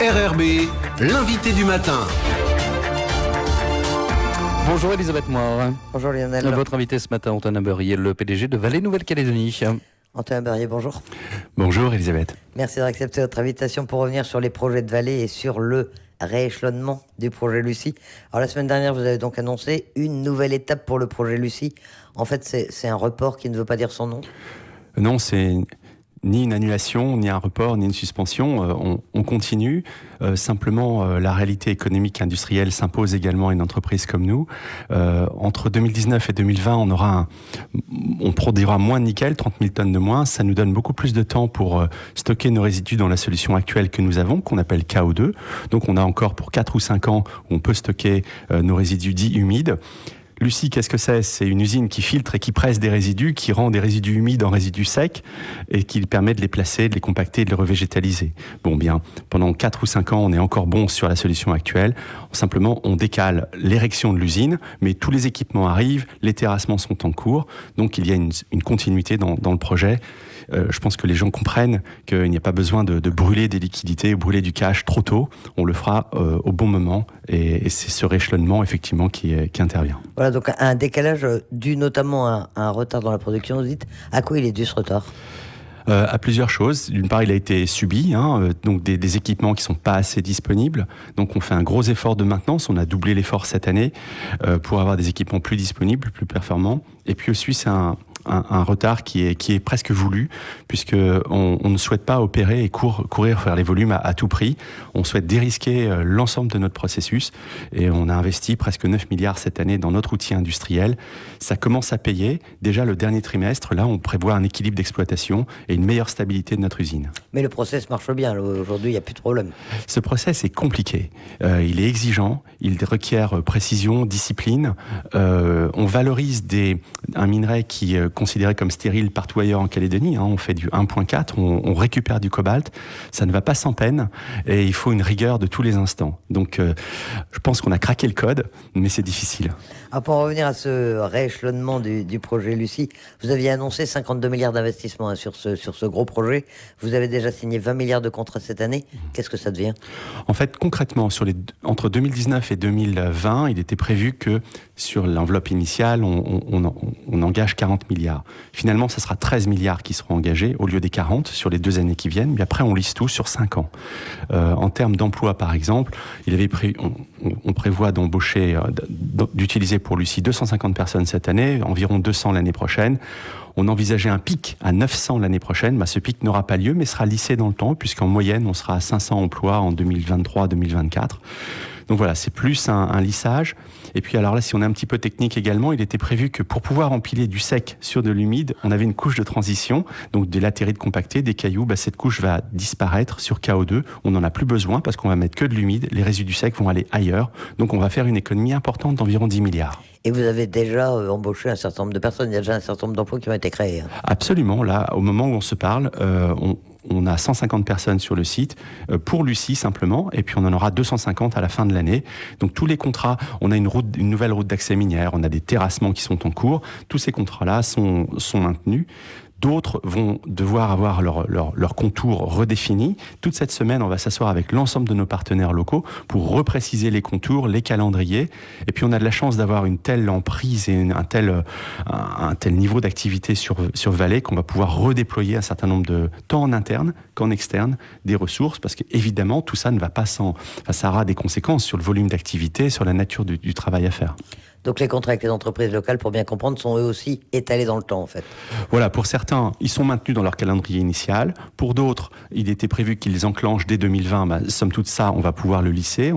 RRB, l'invité du matin. Bonjour Elisabeth Moir. Bonjour Lionel. Votre invité ce matin, Antonin Berrier, le PDG de Vallée Nouvelle-Calédonie. Antonin Berrier, bonjour. Bonjour Elisabeth. Merci d'avoir accepté notre invitation pour revenir sur les projets de Vallée et sur le rééchelonnement du projet Lucie. Alors la semaine dernière, vous avez donc annoncé une nouvelle étape pour le projet Lucie. En fait, c'est un report qui ne veut pas dire son nom. Non, c'est ni une annulation, ni un report, ni une suspension. On continue. Simplement, la réalité économique industrielle s'impose également à une entreprise comme nous. Entre 2019 et 2020, on produira moins de nickel, 30 000 tonnes de moins. Ça nous donne beaucoup plus de temps pour stocker nos résidus dans la solution actuelle que nous avons, qu'on appelle KO2. Donc on a encore pour 4 ou 5 ans où on peut stocker nos résidus dits humides. Lucie, qu'est-ce que c'est ? C'est une usine qui filtre et qui presse des résidus, qui rend des résidus humides en résidus secs et qui permet de les placer, de les compacter, de les revégétaliser. Bon, bien, pendant 4 ou 5 ans, on est encore bon sur la solution actuelle. Simplement, on décale l'érection de l'usine, mais tous les équipements arrivent, les terrassements sont en cours, donc il y a une continuité dans le projet. Je pense que les gens comprennent qu'il n'y a pas besoin de brûler des liquidités, brûler du cash trop tôt. On le fera au bon moment et c'est ce rééchelonnement effectivement qui intervient. Voilà, donc un décalage dû notamment à un retard dans la production. Vous dites, à quoi il est dû ce retard ? À plusieurs choses. D'une part, il a été subi, donc des équipements qui sont pas assez disponibles. Donc on fait un gros effort de maintenance. On a doublé l'effort cette année pour avoir des équipements plus disponibles, plus performants. Et puis aussi, c'est un retard qui est presque voulu, puisque on ne souhaite pas opérer et courir faire les volumes à tout prix. On souhaite dérisquer l'ensemble de notre processus et on a investi presque 9 milliards cette année dans notre outil industriel. Ça commence à payer. Déjà le dernier trimestre, là, on prévoit un équilibre d'exploitation et une meilleure stabilité de notre usine. Mais le process marche bien. Aujourd'hui, il n'y a plus de problème. Ce process est compliqué. Il est exigeant. Il requiert précision, discipline. On valorise un minerai qui considéré comme stérile partout ailleurs en Calédonie. On fait du 1.4, on récupère du cobalt. Ça ne va pas sans peine et il faut une rigueur de tous les instants. Donc, je pense qu'on a craqué le code, mais c'est difficile. Alors pour revenir à ce rééchelonnement du projet Lucie, vous aviez annoncé 52 milliards d'investissements sur ce gros projet. Vous avez déjà signé 20 milliards de contrats cette année. Qu'est-ce que ça devient ? En fait, concrètement, entre 2019 et 2020, il était prévu que sur l'enveloppe initiale, on engage 40 milliards. Finalement, ça sera 13 milliards qui seront engagés au lieu des 40 sur les 2 années qui viennent. Mais après, on lisse tout sur 5 ans. En termes d'emploi, par exemple, on prévoit d'utiliser pour Lucie 250 personnes cette année, environ 200 l'année prochaine. On envisageait un pic à 900 l'année prochaine. Ce pic n'aura pas lieu, mais sera lissé dans le temps, puisqu'en moyenne, on sera à 500 emplois en 2023-2024. Donc voilà, c'est plus un lissage. Et puis alors là, si on est un petit peu technique également, il était prévu que pour pouvoir empiler du sec sur de l'humide, on avait une couche de transition, donc de latérite compactée, des cailloux. Cette couche va disparaître sur KO2. On n'en a plus besoin parce qu'on va mettre que de l'humide. Les résidus secs vont aller ailleurs. Donc on va faire une économie importante d'environ 10 milliards. Et vous avez déjà embauché un certain nombre de personnes. Il y a déjà un certain nombre d'emplois qui ont été créés. Absolument. Là, au moment où on se parle, on a 150 personnes sur le site pour Lucie simplement, et puis on en aura 250 à la fin de l'année. Donc tous les contrats, on a une nouvelle route d'accès minière, on a des terrassements qui sont en cours. Tous ces contrats-là sont maintenus. D'autres vont devoir avoir leur contour redéfini. Toute cette semaine, on va s'asseoir avec l'ensemble de nos partenaires locaux pour repréciser les contours, les calendriers. Et puis, on a de la chance d'avoir une telle emprise et un tel niveau d'activité sur Vallée qu'on va pouvoir redéployer un certain nombre de, tant en interne qu'en externe, des ressources. Parce qu'évidemment, tout ça ne va pas ça aura des conséquences sur le volume d'activité, sur la nature du travail à faire. Donc les contrats avec les entreprises locales, pour bien comprendre, sont eux aussi étalés dans le temps, en fait. Voilà, pour certains, ils sont maintenus dans leur calendrier initial. Pour d'autres, il était prévu qu'ils enclenchent dès 2020. Somme toute, ça, on va pouvoir le lisser,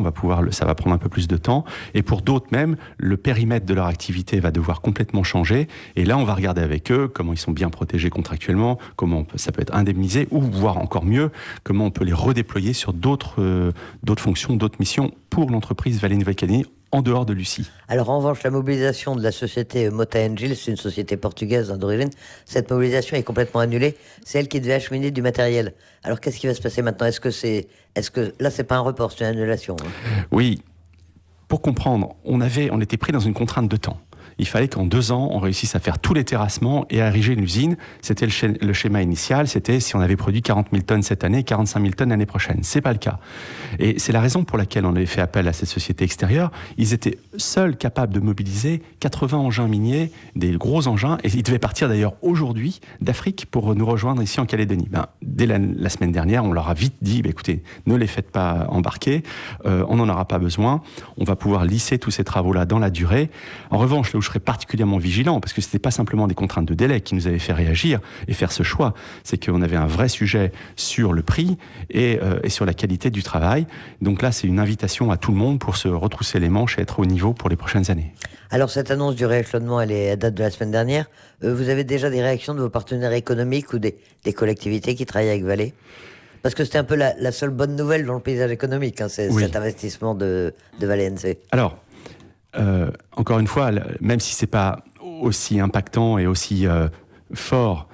ça va prendre un peu plus de temps. Et pour d'autres même, le périmètre de leur activité va devoir complètement changer. Et là, on va regarder avec eux comment ils sont bien protégés contractuellement, comment ça peut être indemnisé, ou voire encore mieux, comment on peut les redéployer sur d'autres fonctions, d'autres missions pour l'entreprise Vallée Nouvelle-Calédonie en dehors de Lucie. Alors en revanche, la mobilisation de la société Mota Engil, c'est une société portugaise d'origine, cette mobilisation est complètement annulée. C'est elle qui devait acheminer du matériel. Alors qu'est-ce qui va se passer maintenant ? Est-ce que là, c'est pas un report, c'est une annulation ? Oui. Pour comprendre, on était pris dans une contrainte de temps. il fallait qu'en 2 ans, on réussisse à faire tous les terrassements et à ériger l'usine. C'était le schéma initial, c'était si on avait produit 40 000 tonnes cette année, 45 000 tonnes l'année prochaine. C'est pas le cas. Et c'est la raison pour laquelle on avait fait appel à cette société extérieure. Ils étaient seuls capables de mobiliser 80 engins miniers, des gros engins, et ils devaient partir d'ailleurs aujourd'hui d'Afrique pour nous rejoindre ici en Calédonie. Dès la semaine dernière, on leur a vite dit, écoutez, ne les faites pas embarquer, on n'en aura pas besoin, on va pouvoir lisser tous ces travaux-là dans la durée. En revanche, là où je serais particulièrement vigilant, parce que ce n'était pas simplement des contraintes de délai qui nous avaient fait réagir et faire ce choix, c'est qu'on avait un vrai sujet sur le prix et sur la qualité du travail. Donc là, c'est une invitation à tout le monde pour se retrousser les manches et être au niveau pour les prochaines années. Alors cette annonce du rééchelonnement, elle date de la semaine dernière. Vous avez déjà des réactions de vos partenaires économiques ou des collectivités qui travaillent avec Vale ? Parce que c'était un peu la seule bonne nouvelle dans le paysage économique, hein, Oui. cet investissement de Vale NC. Alors, encore une fois, même si c'est pas aussi impactant et aussi fort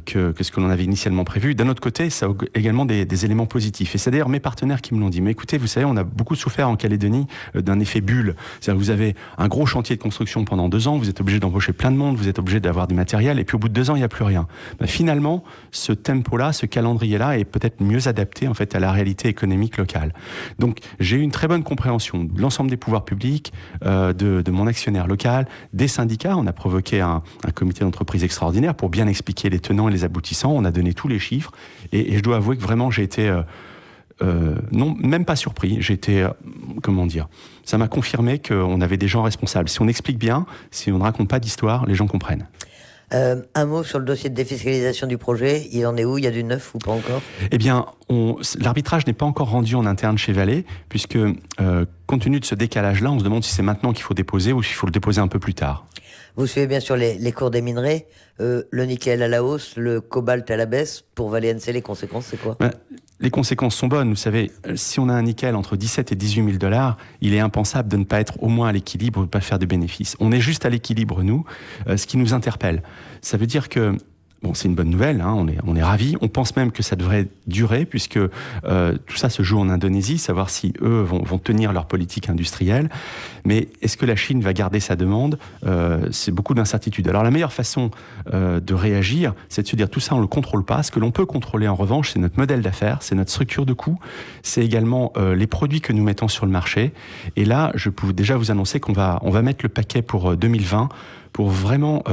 que ce que l'on avait initialement prévu, d'un autre côté, ça a également des éléments positifs. Et c'est d'ailleurs mes partenaires qui me l'ont dit. Mais écoutez, vous savez, on a beaucoup souffert en Calédonie d'un effet bulle. C'est-à-dire que vous avez un gros chantier de construction pendant 2 ans, vous êtes obligé d'embaucher plein de monde, vous êtes obligé d'avoir du matériel, et puis au bout de 2 ans, il n'y a plus rien. Finalement, ce tempo-là, ce calendrier-là est peut-être mieux adapté en fait à la réalité économique locale. Donc, j'ai eu une très bonne compréhension de l'ensemble des pouvoirs publics, de mon actionnaire local, des syndicats. On a provoqué un comité d'entreprise extraordinaire pour bien expliquer les tenants et les aboutissants. On a donné tous les chiffres et je dois avouer que vraiment j'ai été non, même pas surpris. J'ai été, comment dire, ça m'a confirmé qu'on avait des gens responsables. Si on explique bien, si on ne raconte pas d'histoire, les gens comprennent. Un mot sur le dossier de défiscalisation du projet. Il en est où ? Il y a du neuf ou pas encore ? Eh bien, l'arbitrage n'est pas encore rendu en interne chez Vale, puisque compte tenu de ce décalage-là, on se demande si c'est maintenant qu'il faut déposer ou s'il faut le déposer un peu plus tard. Vous suivez bien sûr les cours des minerais, le nickel à la hausse, le cobalt à la baisse. Pour Vale NC, les conséquences, c'est quoi ? Les conséquences sont bonnes. Vous savez, si on a un nickel entre 17 et 18 000 $, il est impensable de ne pas être au moins à l'équilibre ou de ne pas faire de bénéfices. On est juste à l'équilibre, nous, ce qui nous interpelle. Ça veut dire que bon, c'est une bonne nouvelle, hein, on est ravis. On pense même que ça devrait durer, puisque tout ça se joue en Indonésie, savoir si eux vont tenir leur politique industrielle. Mais est-ce que la Chine va garder sa demande ? C'est beaucoup d'incertitudes. Alors la meilleure façon de réagir, c'est de se dire tout ça, on ne le contrôle pas. Ce que l'on peut contrôler en revanche, c'est notre modèle d'affaires, c'est notre structure de coûts, c'est également les produits que nous mettons sur le marché. Et là, je peux déjà vous annoncer qu'on va mettre le paquet pour 2020 pour vraiment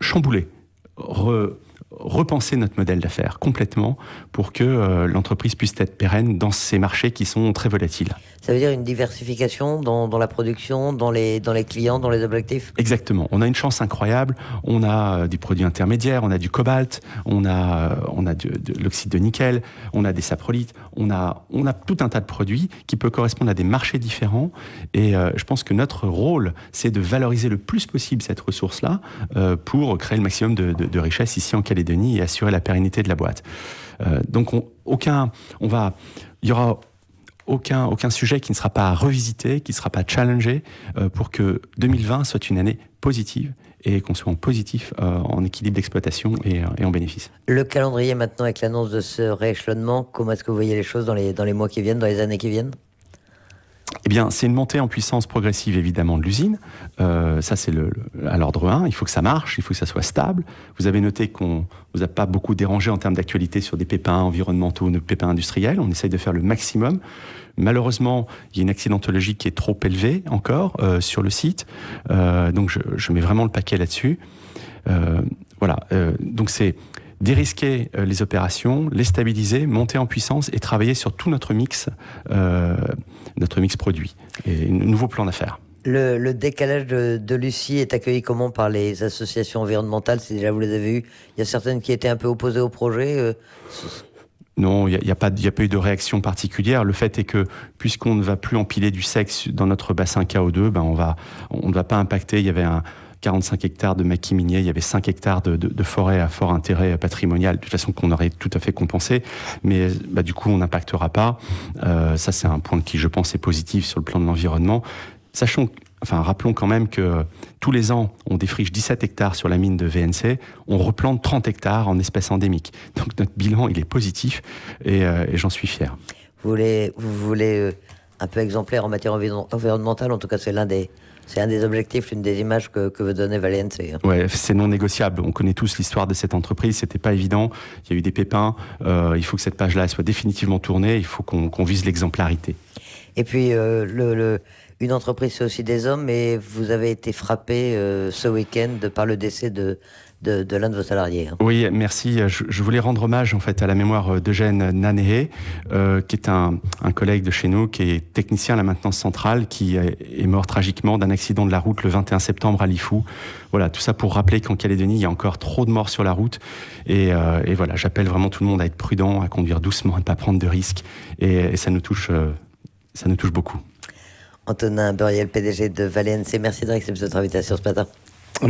chambouler, repenser notre modèle d'affaires complètement pour que l'entreprise puisse être pérenne dans ces marchés qui sont très volatiles. Ça veut dire une diversification dans la production, dans les clients, dans les objectifs ? Exactement. On a une chance incroyable. On a des produits intermédiaires, on a du cobalt, on a de l'oxyde de nickel, on a des saprolites, on a tout un tas de produits qui peuvent correspondre à des marchés différents. Et je pense que notre rôle, c'est de valoriser le plus possible cette ressource-là pour créer le maximum de richesses ici en Calédonie et assurer la pérennité de la boîte. Donc, il y aura aucun sujet qui ne sera pas revisité, qui ne sera pas challengé pour que 2020 soit une année positive et qu'on soit en positif en équilibre d'exploitation et en bénéfice. Le calendrier maintenant avec l'annonce de ce rééchelonnement, comment est-ce que vous voyez les choses dans les mois qui viennent, dans les années qui viennent ? Eh bien, c'est une montée en puissance progressive, évidemment, de l'usine. Ça, c'est à l'ordre 1. Il faut que ça marche, il faut que ça soit stable. Vous avez noté qu'on ne vous a pas beaucoup dérangé en termes d'actualité sur des pépins environnementaux ou des pépins industriels. On essaye de faire le maximum. Malheureusement, il y a une accidentologie qui est trop élevée encore sur le site. Donc, je mets vraiment le paquet là-dessus. Voilà. Donc, c'est dérisquer les opérations, les stabiliser, monter en puissance et travailler sur tout notre mix produit et un nouveau plan d'affaires. Le décalage de Lucie est accueilli comment par les associations environnementales, si déjà vous les avez eues ? Il y a certaines qui étaient un peu opposées au projet Non, il n'y a pas eu de réaction particulière. Le fait est que, puisqu'on ne va plus empiler du sexe dans notre bassin KO2, on ne va pas impacter. Il y avait 45 hectares de maquis miniers, il y avait 5 hectares de forêt à fort intérêt patrimonial, de toute façon qu'on aurait tout à fait compensé, mais du coup on n'impactera pas. Ça c'est un point qui je pense est positif sur le plan de l'environnement. Rappelons quand même que tous les ans, on défriche 17 hectares sur la mine de VNC, on replante 30 hectares en espèces endémiques. Donc notre bilan, il est positif et j'en suis fier. Vous voulez un peu exemplaire en matière environnementale. En tout cas, c'est un des objectifs, l'une des images que veut donner Valence. Ouais, c'est non négociable. On connaît tous l'histoire de cette entreprise. C'était pas évident. Il y a eu des pépins. Il faut que cette page-là soit définitivement tournée. Il faut qu'on vise l'exemplarité. Et puis, une entreprise, c'est aussi des hommes. Et vous avez été frappé ce week-end par le décès de l'un de vos salariés. Oui, merci. Je voulais rendre hommage en fait à la mémoire d'Eugène Nanéhé, qui est un collègue de chez nous, qui est technicien à la maintenance centrale, qui est mort tragiquement d'un accident de la route le 21 septembre à Lifou. Voilà, tout ça pour rappeler qu'en Calédonie, il y a encore trop de morts sur la route. Et voilà, j'appelle vraiment tout le monde à être prudent, à conduire doucement, à ne pas prendre de risques. Et ça nous touche beaucoup. Antonin Buriel, PDG de Valence, merci d'avoir accepté notre invitation ce matin.